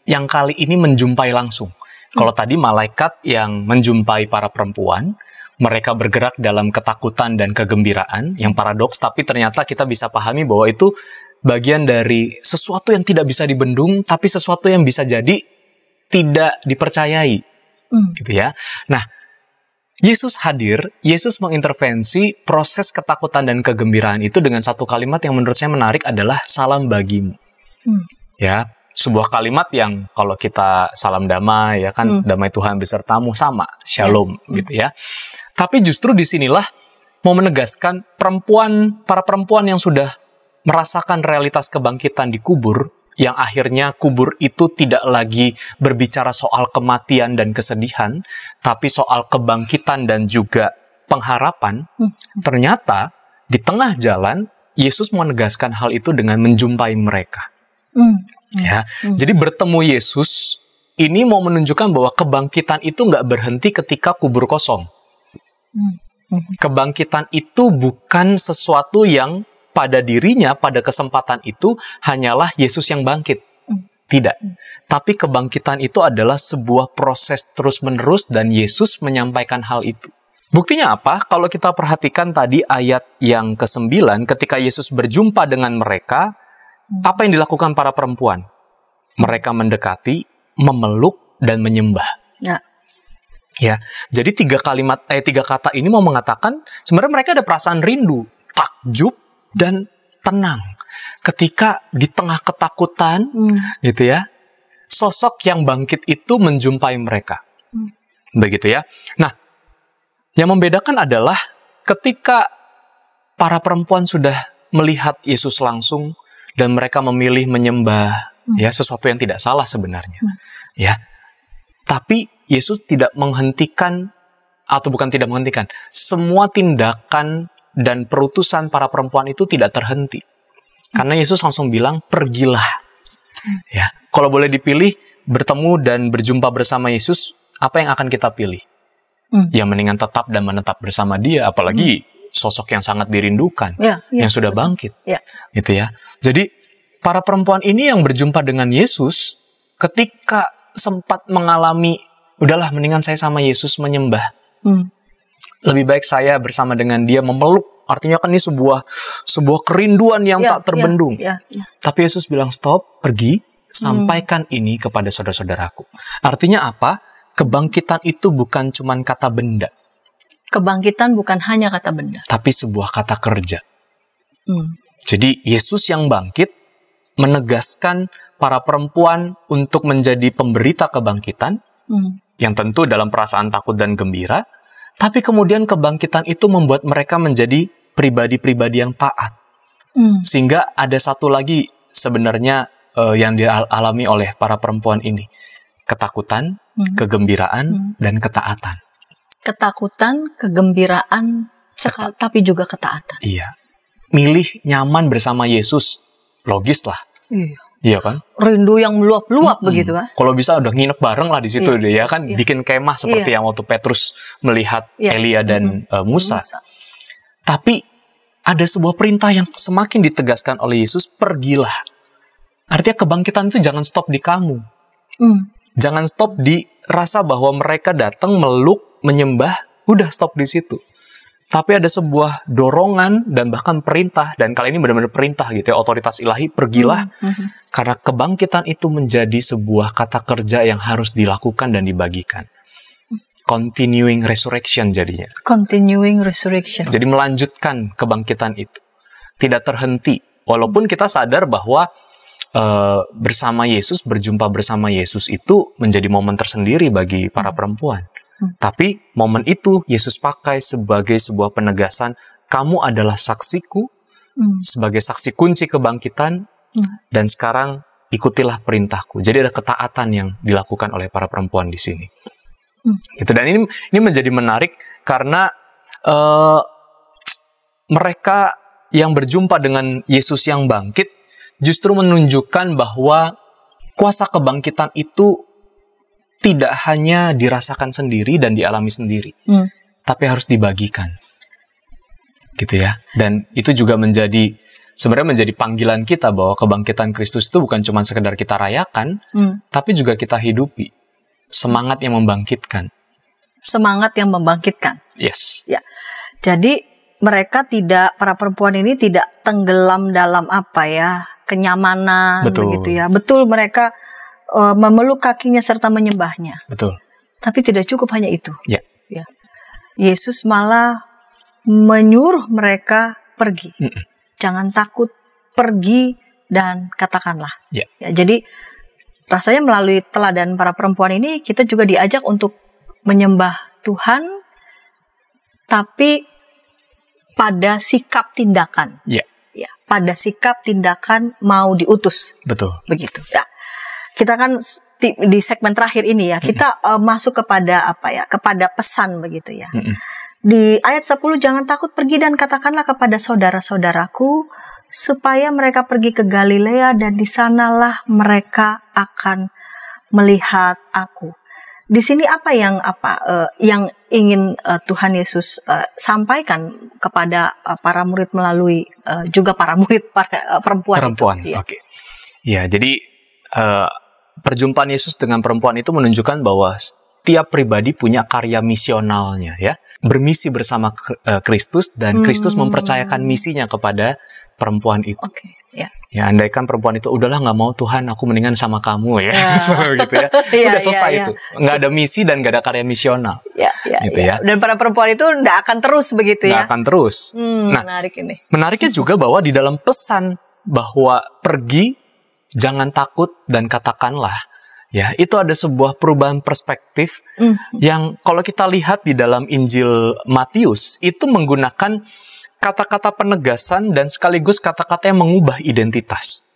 yang kali ini menjumpai langsung. Kalau tadi malaikat yang menjumpai para perempuan, mereka bergerak dalam ketakutan dan kegembiraan yang paradoks, tapi ternyata kita bisa pahami bahwa itu bagian dari sesuatu yang tidak bisa dibendung, tapi sesuatu yang bisa jadi tidak dipercayai. Gitu ya. Nah, Yesus hadir, Yesus mengintervensi proses ketakutan dan kegembiraan itu dengan satu kalimat yang menurut saya menarik adalah salam bagimu. Ya, sebuah kalimat yang kalau kita salam damai ya kan, damai Tuhan besertamu sama, shalom gitu ya. Tapi justru disinilah mau menegaskan para perempuan yang sudah merasakan realitas kebangkitan di kubur, yang akhirnya kubur itu tidak lagi berbicara soal kematian dan kesedihan, tapi soal kebangkitan dan juga pengharapan. Ternyata di tengah jalan, Yesus menegaskan hal itu dengan menjumpai mereka. Ya, jadi bertemu Yesus ini mau menunjukkan bahwa kebangkitan itu nggak berhenti ketika kubur kosong. Kebangkitan itu bukan sesuatu yang pada dirinya, pada kesempatan itu hanyalah Yesus yang bangkit. Tidak. Tapi kebangkitan itu adalah sebuah proses terus-menerus dan Yesus menyampaikan hal itu. Buktinya apa? Kalau kita perhatikan tadi ayat yang ke-9, ketika Yesus berjumpa dengan mereka, apa yang dilakukan para perempuan? Mereka mendekati, memeluk, dan menyembah. Ya, jadi tiga kata ini mau mengatakan sebenarnya mereka ada perasaan rindu, takjub, dan tenang ketika di tengah ketakutan, gitu ya, sosok yang bangkit itu menjumpai mereka, begitu ya. Nah, yang membedakan adalah ketika para perempuan sudah melihat Yesus langsung dan mereka memilih menyembah, ya sesuatu yang tidak salah sebenarnya, ya. Tapi Yesus tidak menghentikan, atau bukan tidak menghentikan, semua tindakan dan perutusan para perempuan itu tidak terhenti. Karena Yesus langsung bilang, "Pergilah." Ya, kalau boleh dipilih, bertemu dan berjumpa bersama Yesus, apa yang akan kita pilih? Ya mendingan tetap dan menetap bersama Dia, apalagi sosok yang sangat dirindukan, yang sudah bangkit. Gitu ya. Jadi, para perempuan ini yang berjumpa dengan Yesus, ketika sempat mengalami, udahlah mendingan saya sama Yesus menyembah. Lebih baik saya bersama dengan Dia memeluk Artinya kan ini sebuah kerinduan yang tak terbendung. Tapi Yesus bilang, stop, pergi, sampaikan ini kepada saudara-saudaraku. Artinya apa? Kebangkitan itu bukan cuma kata benda. Kebangkitan bukan hanya kata benda. Tapi sebuah kata kerja. Jadi Yesus yang bangkit menegaskan para perempuan untuk menjadi pemberita kebangkitan, yang tentu dalam perasaan takut dan gembira, tapi kemudian kebangkitan itu membuat mereka menjadi pribadi-pribadi yang taat. Sehingga ada satu lagi sebenarnya yang dialami oleh para perempuan ini. Ketakutan, kegembiraan, dan ketaatan. Ketakutan, kegembiraan, tapi juga ketaatan. Iya. Milih nyaman bersama Yesus, logis lah. Iya kan? Rindu yang meluap-luap begitu kan? Kalau bisa udah nginep bareng lah di situ deh ya kan, bikin kemah seperti yang waktu Petrus melihat Elia dan Musa. Tapi ada sebuah perintah yang semakin ditegaskan oleh Yesus, pergilah. Artinya kebangkitan itu jangan stop di kamu. Jangan stop di rasa bahwa mereka datang meluk, menyembah, udah stop di situ. Tapi ada sebuah dorongan dan bahkan perintah, dan kali ini benar-benar perintah gitu ya, otoritas ilahi, pergilah. Karena kebangkitan itu menjadi sebuah kata kerja yang harus dilakukan dan dibagikan. Continuing resurrection jadinya. Continuing resurrection. Jadi melanjutkan kebangkitan itu. Tidak terhenti. Walaupun kita sadar bahwa bersama Yesus, berjumpa bersama Yesus itu menjadi momen tersendiri bagi para perempuan. Tapi momen itu Yesus pakai sebagai sebuah penegasan, kamu adalah saksiku, sebagai saksi kunci kebangkitan, dan sekarang ikutilah perintahku. Jadi ada ketaatan yang dilakukan oleh para perempuan di sini. Gitu. Dan ini menjadi menarik karena mereka yang berjumpa dengan Yesus yang bangkit justru menunjukkan bahwa kuasa kebangkitan itu tidak hanya dirasakan sendiri dan dialami sendiri, tapi harus dibagikan, gitu ya. Dan itu juga sebenarnya menjadi panggilan kita bahwa kebangkitan Kristus itu bukan cuma sekedar kita rayakan, tapi juga kita hidupi. Semangat yang membangkitkan. Semangat yang membangkitkan. Yes. Ya. Jadi mereka para perempuan ini tidak tenggelam dalam kenyamanan, begitu ya. Betul, mereka memeluk kakinya serta menyembahnya. Betul. Tapi tidak cukup hanya itu. Ya. Yesus malah menyuruh mereka pergi. Jangan takut, pergi dan katakanlah. Ya, jadi rasanya melalui teladan para perempuan ini kita juga diajak untuk menyembah Tuhan, tapi pada sikap tindakan. Ya, pada sikap tindakan mau diutus. Betul. Begitu. Ya. Kita kan di segmen terakhir ini ya, kita masuk kepada kepada pesan begitu ya. Di ayat 10, jangan takut, pergi dan katakanlah kepada saudara-saudaraku supaya mereka pergi ke Galilea dan di sanalah mereka akan melihat aku. Di sini apa yang ingin Tuhan Yesus sampaikan kepada para murid melalui juga para murid para perempuan itu. Ya. Oke. Ya, jadi perjumpaan Yesus dengan perempuan itu menunjukkan bahwa setiap pribadi punya karya misionalnya ya. Bermisi bersama Kristus dan Kristus mempercayakan misinya kepada perempuan itu. Ya, andaikan perempuan itu udahlah nggak mau Tuhan, aku mendingan sama kamu ya. Gitu ya. Udah selesai itu. Nggak ada misi dan nggak ada karya misional. Gitu ya. Dan para perempuan itu nggak akan terus begitu ya. Nggak akan terus. Nah, menarik ini. Menariknya juga bahwa di dalam pesan bahwa pergi, jangan takut dan katakanlah, ya itu ada sebuah perubahan perspektif yang kalau kita lihat di dalam Injil Matius itu menggunakan kata-kata penegasan dan sekaligus kata-kata yang mengubah identitas.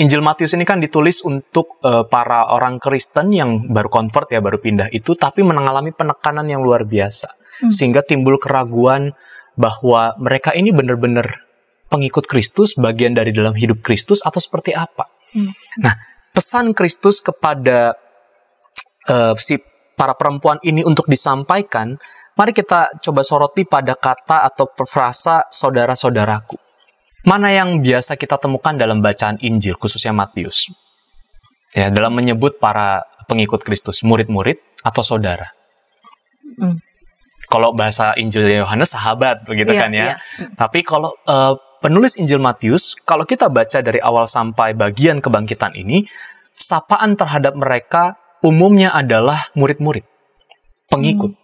Injil Matius ini kan ditulis untuk para orang Kristen yang baru convert ya, baru pindah itu, tapi mengalami penekanan yang luar biasa. Sehingga timbul keraguan bahwa mereka ini benar-benar pengikut Kristus, bagian dari dalam hidup Kristus atau seperti apa. Nah, pesan Kristus kepada para perempuan ini untuk disampaikan, mari kita coba soroti pada kata atau frasa saudara-saudaraku. Mana yang biasa kita temukan dalam bacaan Injil, khususnya Matius? Ya, dalam menyebut para pengikut Kristus, murid-murid atau saudara. Kalau bahasa Injil Yohanes sahabat, begitu Iya, kan ya. iya. Tapi kalau penulis Injil Matius, kalau kita baca dari awal sampai bagian kebangkitan ini, sapaan terhadap mereka umumnya adalah murid-murid, pengikut.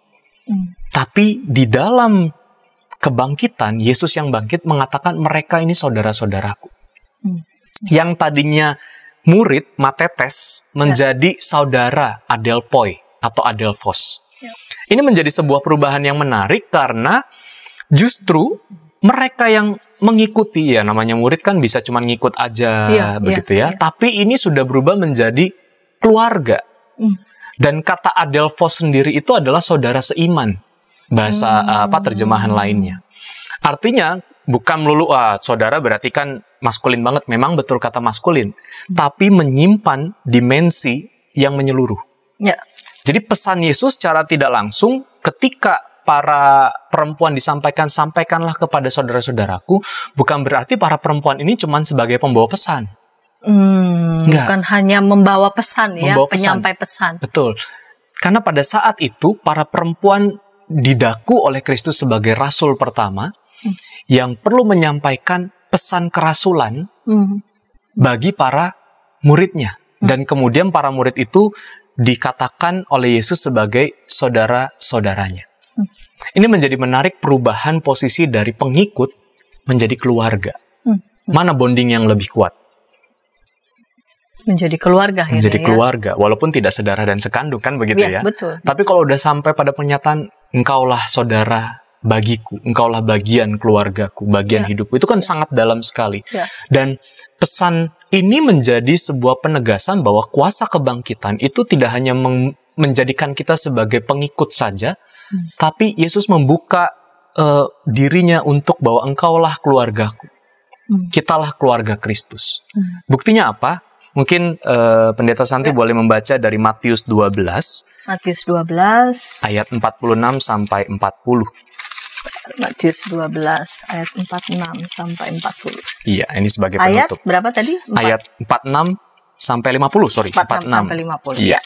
Tapi di dalam kebangkitan, Yesus yang bangkit mengatakan mereka ini saudara-saudaraku. Yang tadinya murid, matetes, menjadi saudara, adelpoi atau adelphos. Ini menjadi sebuah perubahan yang menarik karena justru mereka yang mengikuti, ya namanya murid kan bisa cuma ngikut aja, begitu ya. Tapi ini sudah berubah menjadi keluarga. Dan kata adelphos sendiri itu adalah saudara seiman. Bahasa terjemahan lainnya. Artinya bukan melulu saudara berarti kan maskulin banget. Memang betul kata maskulin, tapi menyimpan dimensi yang menyeluruh. Ya. Jadi pesan Yesus secara tidak langsung ketika para perempuan disampaikan, sampaikanlah kepada saudara-saudaraku, bukan berarti para perempuan ini cuma sebagai pembawa pesan. Bukan hanya membawa pesan ya, Membawa penyampai pesan. Betul. Karena pada saat itu para perempuan didaku oleh Kristus sebagai rasul pertama yang perlu menyampaikan pesan kerasulan bagi para muridnya. Dan kemudian para murid itu dikatakan oleh Yesus sebagai saudara-saudaranya. Ini menjadi menarik perubahan posisi dari pengikut menjadi keluarga. Mana bonding yang lebih kuat? Menjadi keluarga. Menjadi keluarga, walaupun tidak sedarah dan sekandung kan begitu ya. Betul. Tapi kalau udah sampai pada pernyataan engkaulah saudara bagiku, engkaulah bagian keluargaku, bagian hidupku, itu kan sangat dalam sekali. Dan pesan ini menjadi sebuah penegasan bahwa kuasa kebangkitan itu tidak hanya menjadikan kita sebagai pengikut saja, tapi Yesus membuka dirinya untuk bahwa engkaulah keluargaku. Kitalah keluarga Kristus. Buktinya apa? Mungkin Pendeta Santi boleh membaca dari Matius 12. Matius 12. Ayat 46 sampai 40. Matius 12 ayat 46 sampai 40. Iya, ini sebagai Ayat penutup. berapa tadi? Ayat 46 sampai 50, sorry. 46 sampai 50. Iya.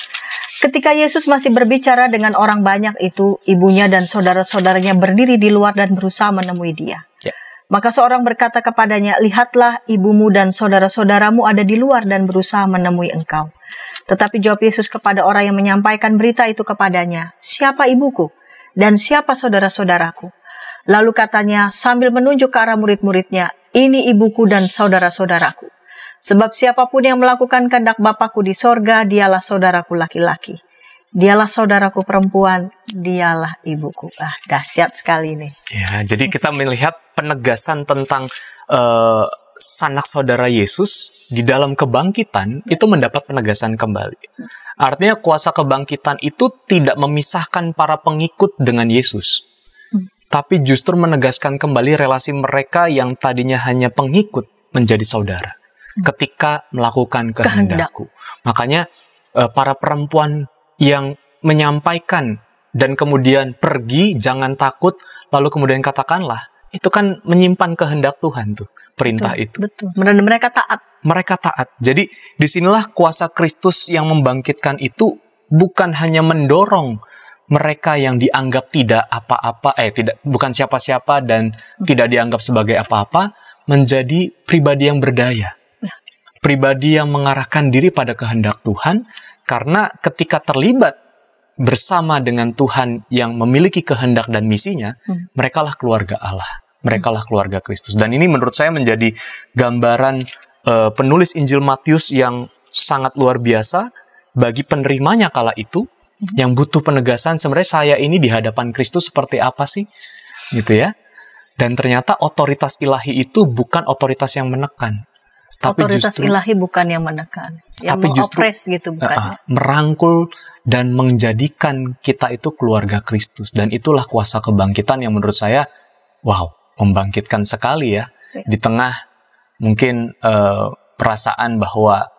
Ketika Yesus masih berbicara dengan orang banyak itu, ibunya dan saudara-saudaranya berdiri di luar dan berusaha menemui dia. Maka seorang berkata kepadanya, lihatlah ibumu dan saudara-saudaramu ada di luar dan berusaha menemui engkau. Tetapi jawab Yesus kepada orang yang menyampaikan berita itu kepadanya, siapa ibuku dan siapa saudara-saudaraku? Lalu katanya sambil menunjuk ke arah murid-muridnya, ini ibuku dan saudara-saudaraku. Sebab siapapun yang melakukan kehendak Bapakku di sorga, dialah saudaraku laki-laki. Dialah saudaraku perempuan, dialah ibuku. Dahsyat sekali ini. Ya, jadi kita melihat penegasan tentang sanak saudara Yesus di dalam kebangkitan itu mendapat penegasan kembali. Artinya kuasa kebangkitan itu tidak memisahkan para pengikut dengan Yesus, tapi justru menegaskan kembali relasi mereka yang tadinya hanya pengikut menjadi saudara ketika melakukan kehendakku. Makanya para perempuan yang menyampaikan dan kemudian pergi, jangan takut, lalu kemudian katakanlah, itu kan menyimpan kehendak Tuhan tuh, perintah itu. Betul. Dan mereka taat. Mereka taat. Jadi disinilah kuasa Kristus yang membangkitkan itu bukan hanya mendorong mereka yang dianggap tidak apa-apa, bukan siapa-siapa dan tidak dianggap sebagai apa-apa, menjadi pribadi yang berdaya. Pribadi yang mengarahkan diri pada kehendak Tuhan, karena ketika terlibat bersama dengan Tuhan yang memiliki kehendak dan misinya, merekalah keluarga Allah, merekalah keluarga Kristus. Dan ini menurut saya menjadi gambaran penulis Injil Matius yang sangat luar biasa bagi penerimanya kala itu, yang butuh penegasan sebenarnya saya ini di hadapan Kristus seperti apa sih, gitu ya. Dan ternyata otoritas ilahi itu bukan otoritas yang menekan. Tapi otoritas justru, ilahi bukan yang menekan, yang mengopres gitu bukan. Merangkul dan menjadikan kita itu keluarga Kristus. Dan itulah kuasa kebangkitan yang menurut saya, wow, membangkitkan sekali ya. Di tengah mungkin perasaan bahwa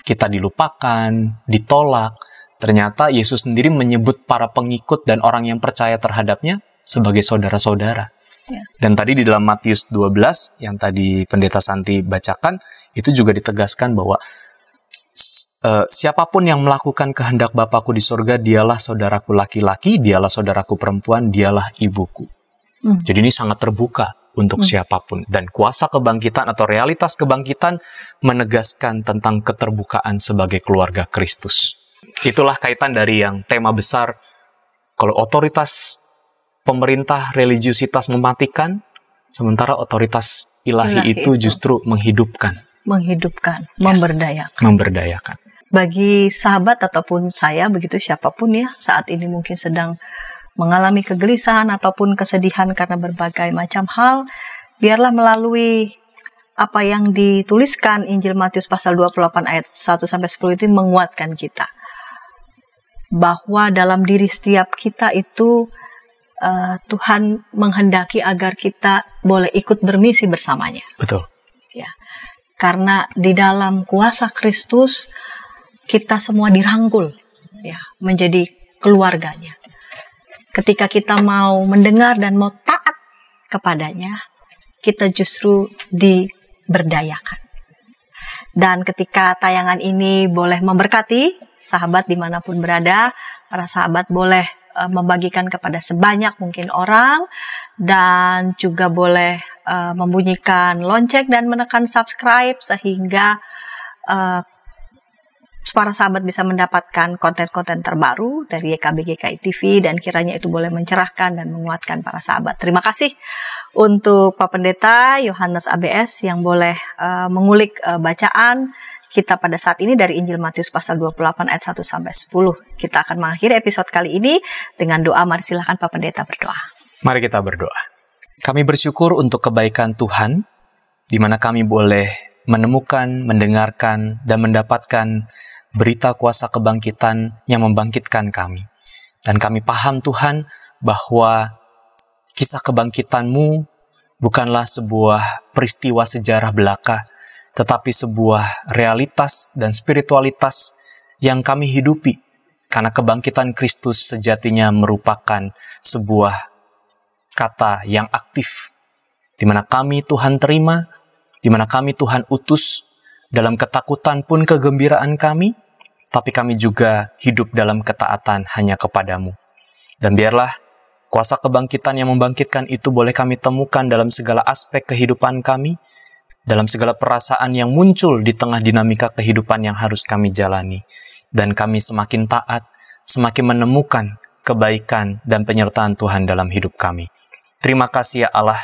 kita dilupakan, ditolak, ternyata Yesus sendiri menyebut para pengikut dan orang yang percaya terhadapnya sebagai saudara-saudara. Dan tadi di dalam Matius 12 yang tadi Pendeta Santi bacakan, itu juga ditegaskan bahwa siapapun yang melakukan kehendak Bapakku di surga, dialah saudaraku laki-laki, dialah saudaraku perempuan, dialah ibuku. Jadi ini sangat terbuka untuk siapapun. Dan kuasa kebangkitan atau realitas kebangkitan menegaskan tentang keterbukaan sebagai keluarga Kristus. Itulah kaitan dari yang tema besar, kalau otoritas pemerintah religiusitas mematikan, sementara otoritas ilahi itu justru menghidupkan. Memberdayakan. Bagi sahabat ataupun saya, begitu siapapun ya, saat ini mungkin sedang mengalami kegelisahan ataupun kesedihan karena berbagai macam hal, biarlah melalui apa yang dituliskan Injil Matius pasal 28 ayat 1-10 itu menguatkan kita. Bahwa dalam diri setiap kita itu Tuhan menghendaki agar kita boleh ikut bermisi bersamanya. Betul. Ya. Karena di dalam kuasa Kristus kita semua dirangkul ya menjadi keluarganya. Ketika kita mau mendengar dan mau taat kepadanya, kita justru diberdayakan. Dan ketika tayangan ini boleh memberkati sahabat dimanapun berada, para sahabat boleh membagikan kepada sebanyak mungkin orang, dan juga boleh membunyikan lonceng dan menekan subscribe sehingga para sahabat bisa mendapatkan konten-konten terbaru dari YKB GKI TV, dan kiranya itu boleh mencerahkan dan menguatkan para sahabat. Terima kasih untuk Pak Pendeta Yohanes ABS yang boleh mengulik bacaan kita pada saat ini dari Injil Matius pasal 28 ayat 1-10. Kita akan mengakhiri episode kali ini dengan doa. Mari silakan Pak Pendeta berdoa. Mari kita berdoa. Kami bersyukur untuk kebaikan Tuhan, di mana kami boleh menemukan, mendengarkan, dan mendapatkan berita kuasa kebangkitan yang membangkitkan kami. Dan kami paham Tuhan bahwa kisah kebangkitan-Mu bukanlah sebuah peristiwa sejarah belaka, tetapi sebuah realitas dan spiritualitas yang kami hidupi. Karena kebangkitan Kristus sejatinya merupakan sebuah kata yang aktif, di mana kami Tuhan terima, di mana kami Tuhan utus, dalam ketakutan pun kegembiraan kami, tapi kami juga hidup dalam ketaatan hanya kepadamu. Dan biarlah kuasa kebangkitan yang membangkitkan itu boleh kami temukan dalam segala aspek kehidupan kami, dalam segala perasaan yang muncul di tengah dinamika kehidupan yang harus kami jalani. Dan kami semakin taat, semakin menemukan kebaikan dan penyertaan Tuhan dalam hidup kami. Terima kasih ya Allah,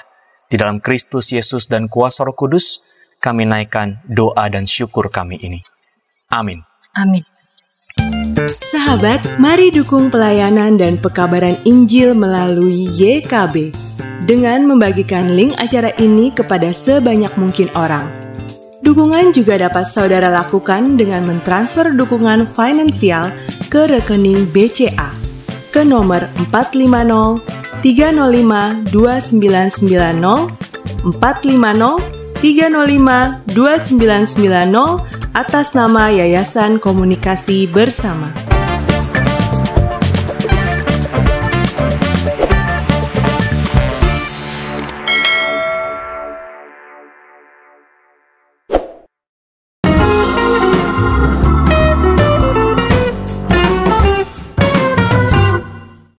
di dalam Kristus Yesus dan kuasa Roh Kudus, kami naikkan doa dan syukur kami ini. Amin. Amin. Sahabat, mari dukung pelayanan dan pekabaran Injil melalui YKB dengan membagikan link acara ini kepada sebanyak mungkin orang. Dukungan juga dapat saudara lakukan dengan mentransfer dukungan finansial ke rekening BCA ke nomor 450-305-2990 450-305-2990 atas nama Yayasan Komunikasi Bersama.